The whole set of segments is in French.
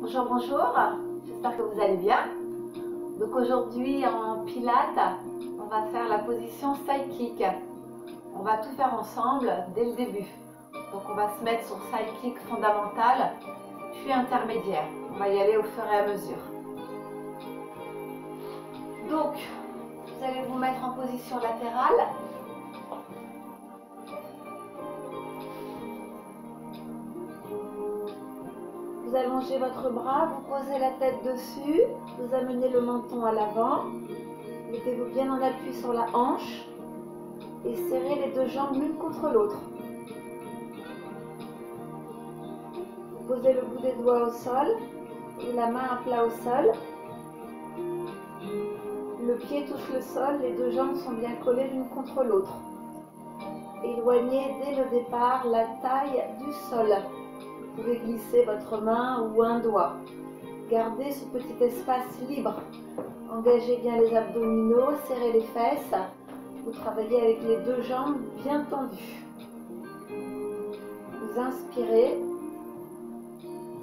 Bonjour, bonjour, j'espère que vous allez bien. Donc aujourd'hui en pilates, on va faire la position side kick. On va tout faire ensemble dès le début. Donc on va se mettre sur side kick fondamental, puis intermédiaire. On va y aller au fur et à mesure. Donc vous allez vous mettre en position latérale. Vous allongez votre bras, vous posez la tête dessus, vous amenez le menton à l'avant, mettez-vous bien en appui sur la hanche et serrez les deux jambes l'une contre l'autre. Vous posez le bout des doigts au sol et la main à plat au sol. Le pied touche le sol, les deux jambes sont bien collées l'une contre l'autre. Éloignez dès le départ la taille du sol. Vous pouvez glisser votre main ou un doigt. Gardez ce petit espace libre. Engagez bien les abdominaux, serrez les fesses. Vous travaillez avec les deux jambes bien tendues. Vous inspirez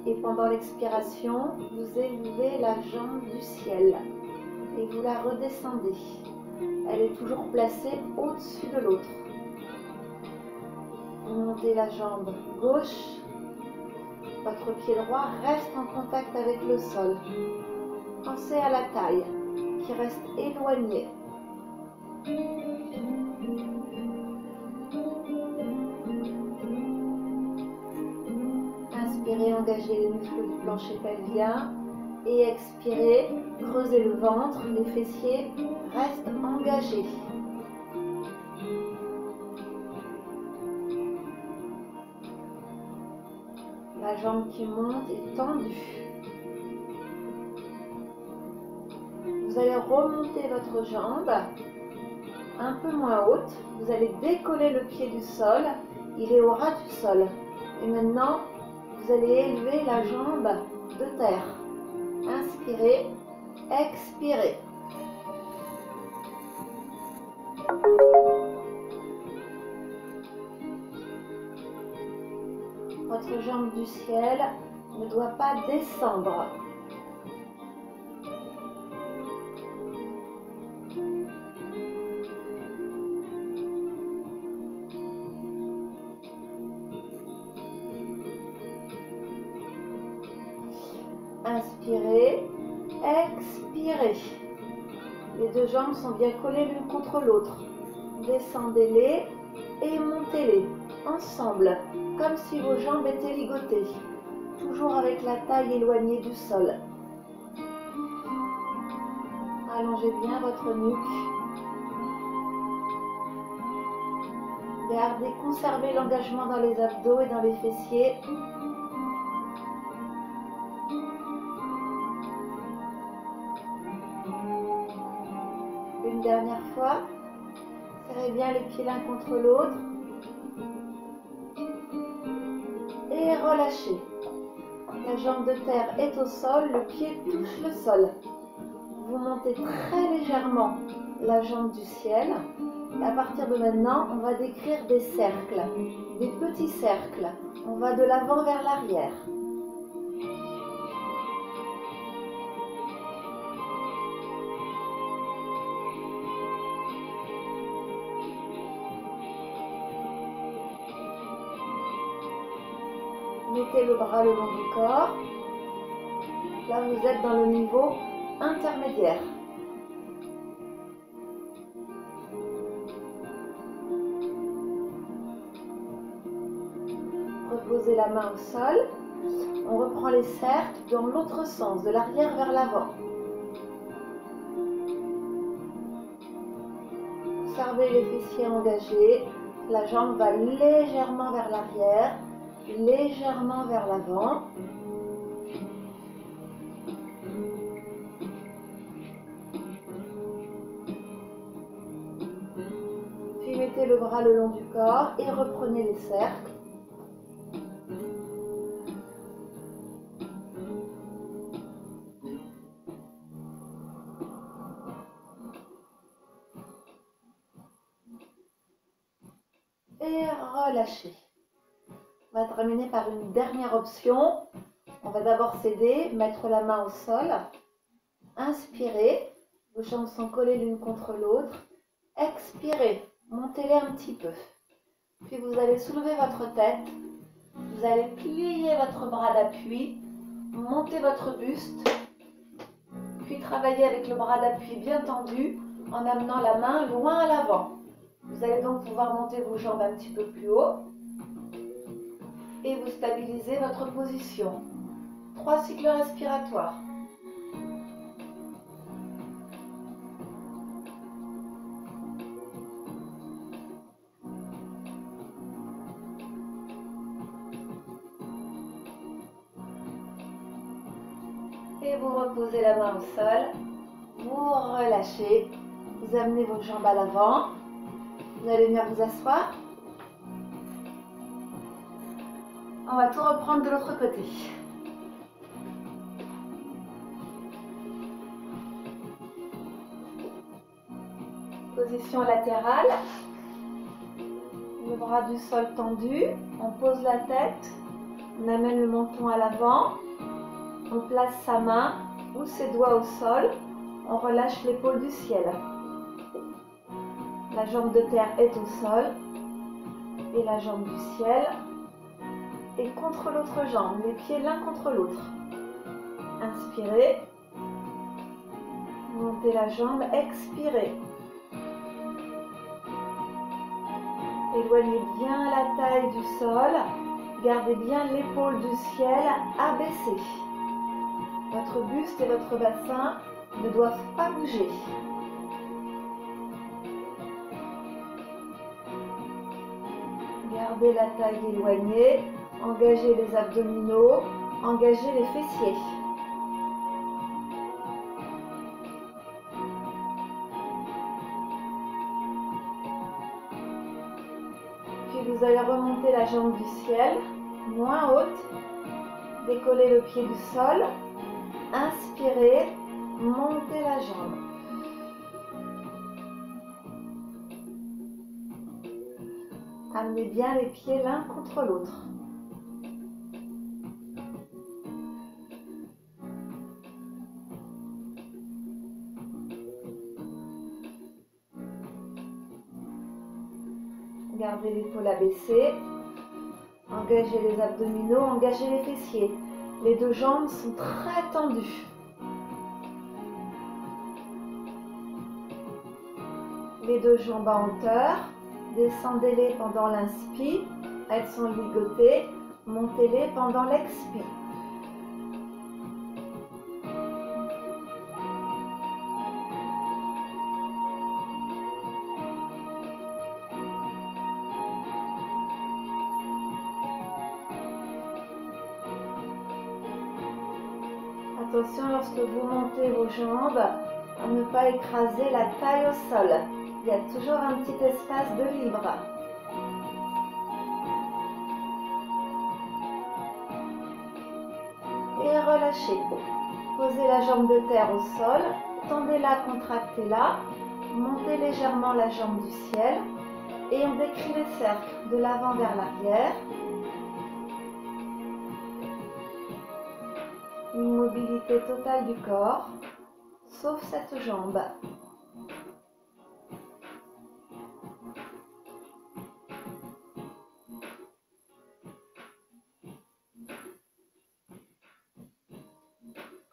et pendant l'expiration, vous élevez la jambe du ciel et vous la redescendez. Elle est toujours placée au-dessus de l'autre. Vous montez la jambe gauche. Votre pied droit reste en contact avec le sol. Pensez à la taille qui reste éloignée. Inspirez, engagez les muscles du plancher pelvien. Et expirez, creusez le ventre, les fessiers restent engagés. La jambe qui monte est tendue. Vous allez remonter votre jambe un peu moins haute. Vous allez décoller le pied du sol. Il est au ras du sol. Et maintenant, vous allez élever la jambe de terre. Inspirez, expirez. Votre jambe du ciel ne doit pas descendre. Inspirez, expirez. Les deux jambes sont bien collées l'une contre l'autre. Descendez-les et montez-les ensemble, comme si vos jambes étaient ligotées, toujours avec la taille éloignée du sol. Allongez bien votre nuque. Gardez, conservez l'engagement dans les abdos et dans les fessiers. Une dernière fois. Serrez bien les pieds l'un contre l'autre. Et relâchez. La jambe de terre est au sol, le pied touche le sol. Vous montez très légèrement la jambe du ciel. Et à partir de maintenant, on va décrire des cercles, des petits cercles. On va de l'avant vers l'arrière. Mettez le bras le long du corps. Là, vous êtes dans le niveau intermédiaire. Reposez la main au sol. On reprend les cercles dans l'autre sens, de l'arrière vers l'avant. Observez les fessiers engagés. La jambe va légèrement vers l'arrière, légèrement vers l'avant. Puis mettez le bras le long du corps et reprenez les cercles. Et relâchez. On va terminer par une dernière option. On va d'abord s'aider, mettre la main au sol. Inspirez, vos jambes sont collées l'une contre l'autre. Expirez, montez-les un petit peu. Puis vous allez soulever votre tête. Vous allez plier votre bras d'appui, monter votre buste. Puis travailler avec le bras d'appui bien tendu en amenant la main loin à l'avant. Vous allez donc pouvoir monter vos jambes un petit peu plus haut et vous stabilisez votre position. 3 cycles respiratoires. Et vous reposez la main au sol. Vous relâchez. Vous amenez vos jambes à l'avant. Vous allez venir vous asseoir. On va tout reprendre de l'autre côté. Position latérale. Le bras du sol tendu. On pose la tête. On amène le menton à l'avant. On place sa main ou ses doigts au sol. On relâche l'épaule du ciel. La jambe de terre est au sol. Et la jambe du ciel est contre l'autre jambe. Les pieds l'un contre l'autre. Inspirez. Montez la jambe. Expirez. Éloignez bien la taille du sol. Gardez bien l'épaule du ciel abaissée. Votre buste et votre bassin ne doivent pas bouger. Gardez la taille éloignée. Engagez les abdominaux. Engagez les fessiers. Puis vous allez remonter la jambe du ciel, moins haute. Décollez le pied du sol. Inspirez, montez la jambe. Amenez bien les pieds l'un contre l'autre. Gardez l'épaule abaissée. Engagez les abdominaux, engagez les fessiers. Les deux jambes sont très tendues. Les deux jambes en hauteur. Descendez-les pendant l'inspire. Elles sont ligotées. Montez-les pendant l'expire. Attention lorsque vous montez vos jambes à ne pas écraser la taille au sol. Il y a toujours un petit espace de libre. Et relâchez. Posez la jambe de terre au sol. Tendez-la, contractez-la. Montez légèrement la jambe du ciel. Et on décrit les cercles de l'avant vers l'arrière. Une mobilité totale du corps, sauf cette jambe.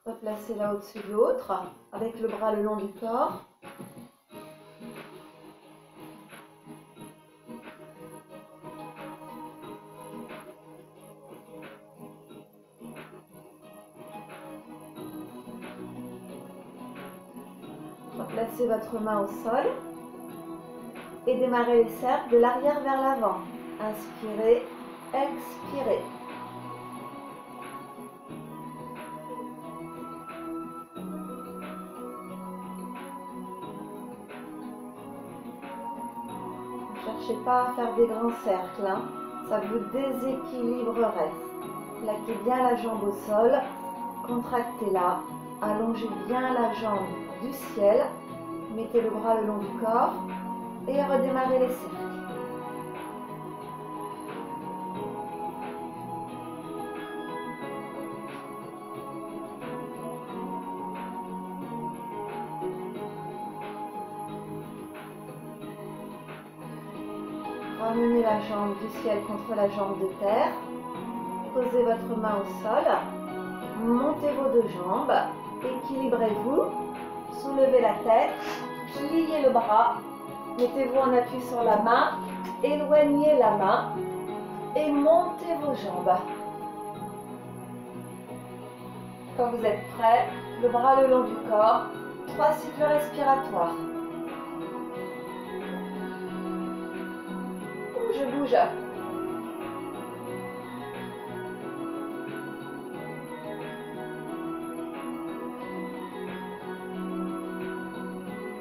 Replacez-la au-dessus de l'autre, avec le bras le long du corps. Placez votre main au sol et démarrez les cercles de l'arrière vers l'avant. Inspirez, expirez. Ne cherchez pas à faire des grands cercles, hein. Ça vous déséquilibrerait. Plaquez bien la jambe au sol, contractez-la, allongez bien la jambe du ciel. Mettez le bras le long du corps et redémarrez les cercles. Ramenez la jambe du ciel contre la jambe de terre. Posez votre main au sol. Montez vos deux jambes. Équilibrez-vous. Soulevez la tête. Pliez le bras. Mettez-vous en appui sur la main. Éloignez la main. Et montez vos jambes. Quand vous êtes prêt, le bras le long du corps. 3 cycles respiratoires. Je bouge.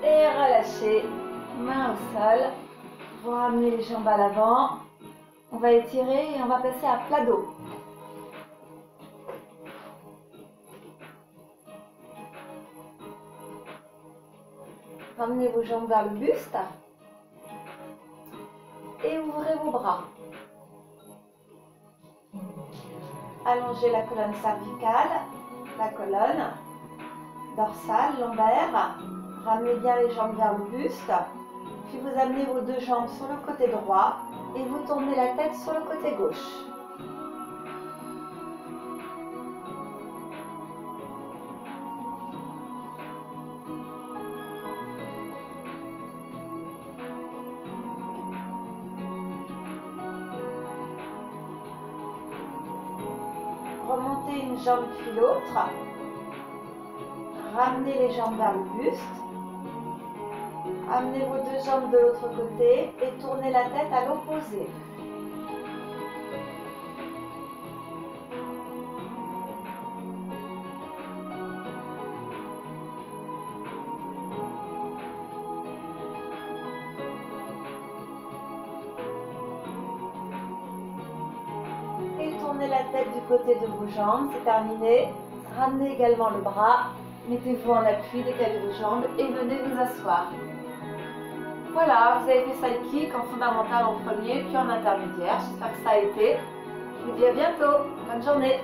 Et relâchez. Main au sol. Vous ramenez les jambes à l'avant. On va étirer et on va passer à plat dos. Ramenez vos jambes vers le buste. Et ouvrez vos bras. Allongez la colonne cervicale, la colonne dorsale, lombaire. Ramenez bien les jambes vers le buste. Puis vous amenez vos deux jambes sur le côté droit et vous tournez la tête sur le côté gauche. Remontez une jambe puis l'autre. Ramenez les jambes vers le buste. Amenez vos deux jambes de l'autre côté et tournez la tête à l'opposé. Et tournez la tête du côté de vos jambes, c'est terminé. Ramenez également le bras. Mettez-vous en appui, décalez vos jambes et venez vous asseoir. Voilà, vous avez fait side kick en fondamental en premier, puis en intermédiaire. J'espère que ça a été. Je vous dis à bientôt. Bonne journée.